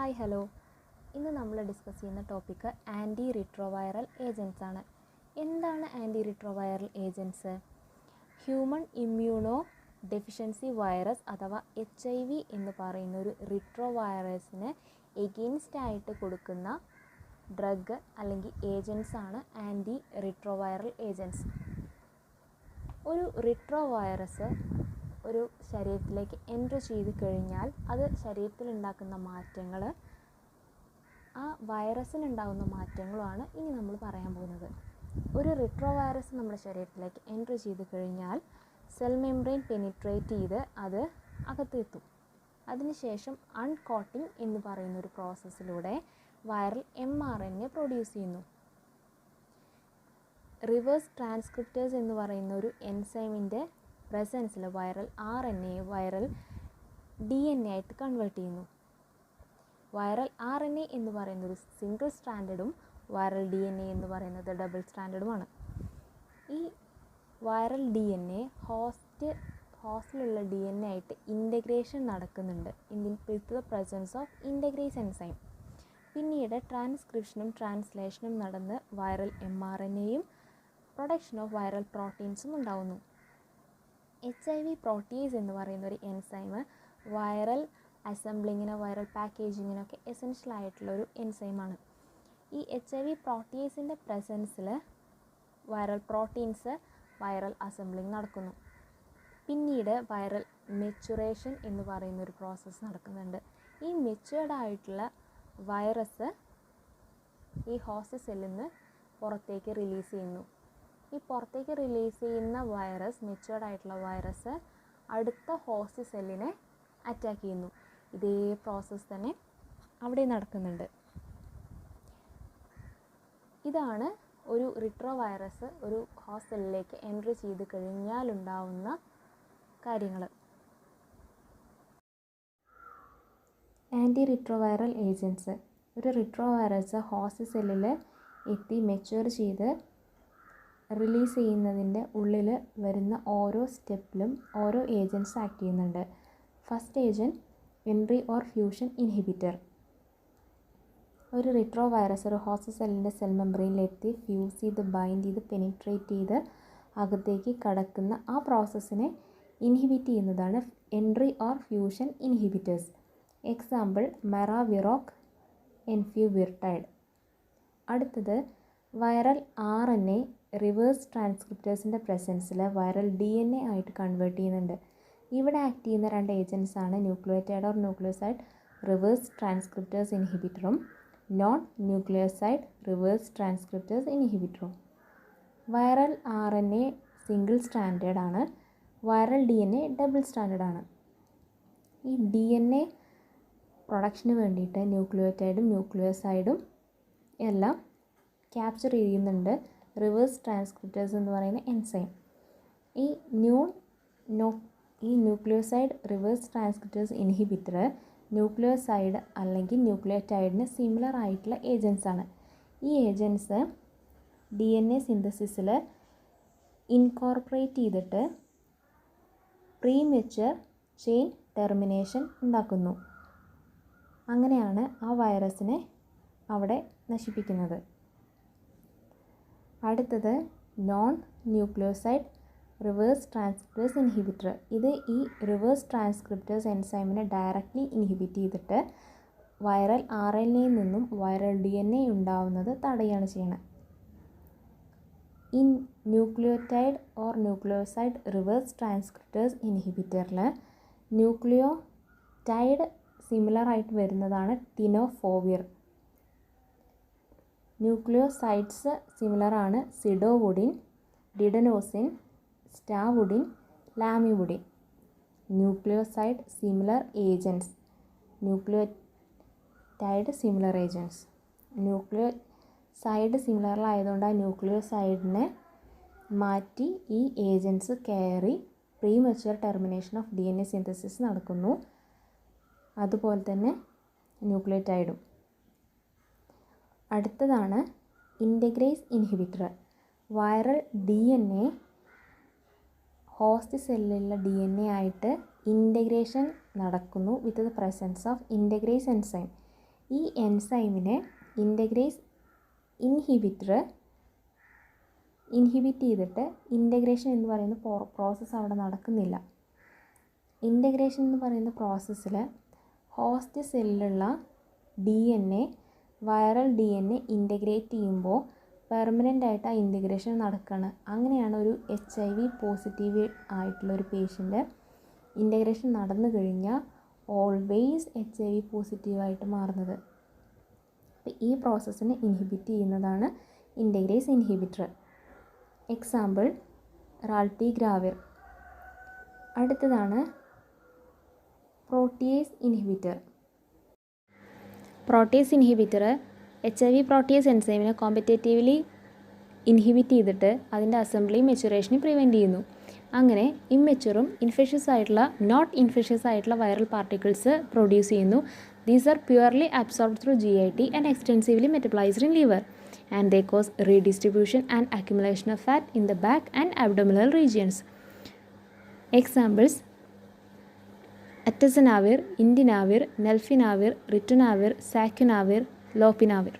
Hi hello. ഇന്ന് നമ്മൾ discuss ചെയ്യുന്ന ടോപ്പിക്ക് ആൻറ്റി റിട്രോവൈറൽ ഏജൻസ് ആണ്. എന്താണ് anti retroviral agents? Human immuno deficiency virus അഥവാ HIV എന്ന് പറയുന്ന ഒരു റിട്രോവൈറസിന് എഗെയിൻസ്റ്റ് ആയിട്ട് കൊടുക്കുന്ന ഡ്രഗ് അല്ലെങ്കിൽ ഏജൻസ് ആണ് ആൻറ്റി റിട്രോവൈറൽ ഏജൻസ്. ഒരു റിട്രോവൈറസ് ഒരു ശരീരത്തിലേക്ക് എൻറ്റർ ചെയ്ത് കഴിഞ്ഞാൽ അത് ശരീരത്തിൽ ഉണ്ടാക്കുന്ന മാറ്റങ്ങൾ, ആ വൈറസിനുണ്ടാകുന്ന മാറ്റങ്ങളുമാണ് ഇനി നമ്മൾ പറയാൻ പോകുന്നത്. ഒരു റിട്രോവൈറസ് നമ്മുടെ ശരീരത്തിലേക്ക് എൻറ്റർ ചെയ്ത് കഴിഞ്ഞാൽ സെൽ മെംബ്രെയിൻ പെനിട്രേറ്റ് ചെയ്ത് അത് അകത്തെത്തും. അതിനുശേഷം അൺകോട്ടിംഗ് എന്ന് പറയുന്ന ഒരു പ്രോസസ്സിലൂടെ വൈറൽ mRNA പ്രൊഡ്യൂസ് ചെയ്യുന്നു. റിവേഴ്സ് ട്രാൻസ്ക്രിപ്റ്റേഴ്സ് എന്ന് പറയുന്ന ഒരു എൻസൈമിൻ്റെ പ്രസൻസിൽ വൈറൽ RNA വൈറൽ DNA ആയിട്ട് കൺവേർട്ട് ചെയ്യുന്നു. വൈറൽ RNA എന്ന് പറയുന്ന ഒരു സിംഗിൾ സ്ട്രാൻഡഡും വൈറൽ DNA എന്ന് പറയുന്നത് ഡബിൾ സ്ട്രാൻഡഡുമാണ്. ഈ വൈറൽ DNA ഹോസ്റ്റിലുള്ള DNA ആയിട്ട് ഇൻ്റഗ്രേഷൻ നടക്കുന്നുണ്ട് with the presence of integrase enzyme. പിന്നീട് ട്രാൻസ്ക്രിപ്ഷനും ട്രാൻസ്ലേഷനും നടന്ന് വൈറൽ mRNAയും പ്രൊഡക്ഷൻ ഓഫ് വൈറൽ പ്രോട്ടീൻസും ഉണ്ടാവുന്നു. HIV പ്രോട്ടീസ് എന്ന് പറയുന്ന ഒരു എൻസൈം വൈറൽ അസംബ്ലിങ്ങിനോ വൈറൽ പാക്കേജിങ്ങിനൊക്കെ എസെൻഷ്യൽ ആയിട്ടുള്ള ഒരു എൻസൈമാണ്. ഈ HIV പ്രോട്ടീസിൻ്റെ പ്രസൻസിൽ വൈറൽ പ്രോട്ടീൻസ് വൈറൽ അസംബ്ലിങ് നടക്കുന്നു. പിന്നീട് വൈറൽ മെച്ചുറേഷൻ എന്ന് പറയുന്ന ഒരു പ്രോസസ്സ് നടക്കുന്നുണ്ട്. ഈ മെച്ചുവേർഡ് ആയിട്ടുള്ള വൈറസ് ഈ ഹോസ്റ്റ് സെല്ലിൽ നിന്ന് പുറത്തേക്ക് റിലീസ് ചെയ്യുന്നു. ഈ പുറത്തേക്ക് റിലീസ് ചെയ്യുന്ന വൈറസ്, മെച്ചുവേർഡ് ആയിട്ടുള്ള വൈറസ് അടുത്ത ഹോസ്റ്റ് സെല്ലിനെ അറ്റാക്ക് ചെയ്യുന്നു. ഇതേ പ്രോസസ്സ് തന്നെ അവിടെ നടക്കുന്നുണ്ട്. ഇതാണ് ഒരു റിട്രോവൈറസ് ഒരു ഹോസ്റ്റ് സെല്ലിലേക്ക് എൻട്രി ചെയ്ത് കഴിഞ്ഞാലുണ്ടാവുന്ന കാര്യങ്ങൾ. Anti retroviral agents. ഒരു റിട്രോവൈറസ് ഹോസ്റ്റ് സെല്ലിൽ എത്തി മെച്യൂർ ചെയ്ത് റിലീസ് ചെയ്യുന്നതിൻ്റെ ഉള്ളിൽ വരുന്ന ഓരോ സ്റ്റെപ്പിലും ഓരോ ഏജൻറ്റ്സ് ആക്ട് ചെയ്യുന്നുണ്ട്. First agent entry or fusion inhibitor. ഒരു റിട്രോവൈറസ് ഒരു ഹോസ്റ്റ് സെല്ലിൻ്റെ സെൽ മെംബ്രെയിനിലെത്തി ഫ്യൂസ് ചെയ്ത് ബൈൻഡ് ചെയ്ത് പെനിട്രേറ്റ് ചെയ്ത് അകത്തേക്ക് കടക്കുന്ന ആ പ്രോസസ്സിനെ ഇൻഹിബിറ്റ് ചെയ്യുന്നതാണ് entry or fusion inhibitors. Example maraviroc, enfuvirtide. അടുത്തത് വൈറൽ RNA റിവേഴ്സ് ട്രാൻസ്ക്രിപ്റ്റേഴ്സിൻ്റെ പ്രസൻസിൽ വൈറൽ DNA ആയിട്ട് കൺവേർട്ട് ചെയ്യുന്നുണ്ട്. ഇവിടെ ആക്ട് ചെയ്യുന്ന രണ്ട് ഏജൻസ് ആണ് nucleotide or nucleoside reverse transcriptase ഇൻഹിബിറ്ററും നോൺ ന്യൂക്ലിയോസൈഡ് റിവേഴ്സ് ട്രാൻസ്ക്രിപ്റ്റേഴ്സ് ഇൻഹിബിറ്ററും. വൈറൽ RNA സിംഗിൾ സ്റ്റാൻഡേർഡ് ആണ്, വൈറൽ DNA ഡബിൾ സ്റ്റാൻഡേർഡ് ആണ്. ഈ DNA പ്രൊഡക്ഷന് വേണ്ടിയിട്ട് ന്യൂക്ലിയോടൈഡും ന്യൂക്ലിയോസൈഡും എല്ലാം ക്യാപ്ചർ ചെയ്യുന്നുണ്ട് റിവേഴ്സ് ട്രാൻസ്ക്രിപ്റ്റേഴ്സ് എന്ന് പറയുന്ന എൻസൈം. ഈ nucleoside reverse transcriptase inhibitor nucleoside അല്ലെങ്കിൽ ന്യൂക്ലിയോടൈഡിന് സിമിലർ ആയിട്ടുള്ള ഏജൻസ് ആണ്. ഈ ഏജൻസ് DNA സിന്തസിസിൽ ഇൻകോർപ്പറേറ്റ് ചെയ്തിട്ട് പ്രീമെച്വർ ചെയിൻ ടെർമിനേഷൻ ഉണ്ടാക്കുന്നു. അങ്ങനെയാണ് ആ വൈറസിനെ അവിടെ നശിപ്പിക്കുന്നത്. അടുത്തത് non nucleoside reverse transcriptase inhibitor. ഇത് ഈ റിവേഴ്സ് ട്രാൻസ്ക്രിപ്റ്റേഴ്സ് എൻസൈമിനെ ഡയറക്റ്റ്ലി ഇൻഹിബിറ്റ് ചെയ്തിട്ട് വൈറൽ RNAയിൽ നിന്നും വൈറൽ DNA ഉണ്ടാവുന്നത് തടയുകയാണ് ചെയ്യുന്നത്. ഈ nucleotide or nucleoside reverse transcriptase ഇൻഹിബിറ്ററിൽ ന്യൂക്ലിയോടൈഡ് സിമിലർ ആയിട്ട് വരുന്നതാണ് ടിനോഫോവിർ. ന്യൂക്ലിയോസൈഡ്സ് സിമിലർ ആണ് zidovudine, didanosine, സ്റ്റാവുഡിൻ, ലാമിവുഡിൻ. Nucleoside similar agents, nucleotide similar agents. Nucleoside സിമിലറായതുകൊണ്ട് ആ ന്യൂക്ലിയോസൈഡിനെ മാറ്റി ഈ ഏജൻസ് കയറി premature termination of DNA synthesis നടക്കുന്നു. അതുപോലെ തന്നെ ന്യൂക്ലിയോടൈഡും. അടുത്തതാണ് integrase inhibitor. Viral DNA host സെല്ലിലുള്ള DNA ആയിട്ട് ഇൻ്റഗ്രേഷൻ നടക്കുന്നു with the presence of integrase enzyme. ഈ എൻസൈമിനെ ഇൻ്റഗ്രേസ് ഇൻഹിബിറ്റർ ഇൻഹിബിറ്റ് ചെയ്തിട്ട് ഇൻ്റഗ്രേഷൻ എന്ന് പറയുന്ന പ്രോസസ്സ് അവിടെ നടക്കുന്നില്ല. ഇൻ്റഗ്രേഷൻ എന്ന് പറയുന്ന പ്രോസസ്സിൽ ഹോസ്റ്റ് സെല്ലിലുള്ള DNA വൈറൽ DNA ഇൻ്റഗ്രേറ്റ് ചെയ്യുമ്പോൾ പെർമനൻ്റ് ആയിട്ട് ആ ഇൻ്റഗ്രേഷൻ നടക്കുകയാണ്. അങ്ങനെയാണ് ഒരു HIV പോസിറ്റീവ് ആയിട്ടുള്ള ഒരു പേഷ്യൻ്റ് ഇൻ്റഗ്രേഷൻ നടന്നു കഴിഞ്ഞാൽ ഓൾവേസ് HIV പോസിറ്റീവായിട്ട് മാറുന്നത്. അപ്പോൾ ഈ പ്രോസസ്സിനെ ഇൻഹിബിറ്റ് ചെയ്യുന്നതാണ് ഇൻ്റഗ്രേസ് ഇൻഹിബിറ്റർ. Example raltegravir. അടുത്തതാണ് protease inhibitor. Protease inhibitor HIV protease എൻസൈമിനെ കോമ്പറ്റേറ്റീവ്ലി ഇൻഹിബിറ്റ് ചെയ്തിട്ട് അതിൻ്റെ അസംബ്ലി മെച്ചുറേഷനെ പ്രിവെൻറ്റ് ചെയ്യുന്നു. അങ്ങനെ ഇമ്മെച്ചുറും ഇൻഫെഷ്യസ് ആയിട്ടുള്ള നോട്ട് ഇൻഫെഷ്യസ് ആയിട്ടുള്ള വൈറൽ പാർട്ടിക്കിൾസ് പ്രൊഡ്യൂസ് ചെയ്യുന്നു. These are poorly absorbed through GIT and extensively metabolised in liver and they cause redistribution and accumulation of fat in the back and abdominal regions. Examples atazanavir, indinavir, nelfinavir, ritonavir, saculavir, lopinavir.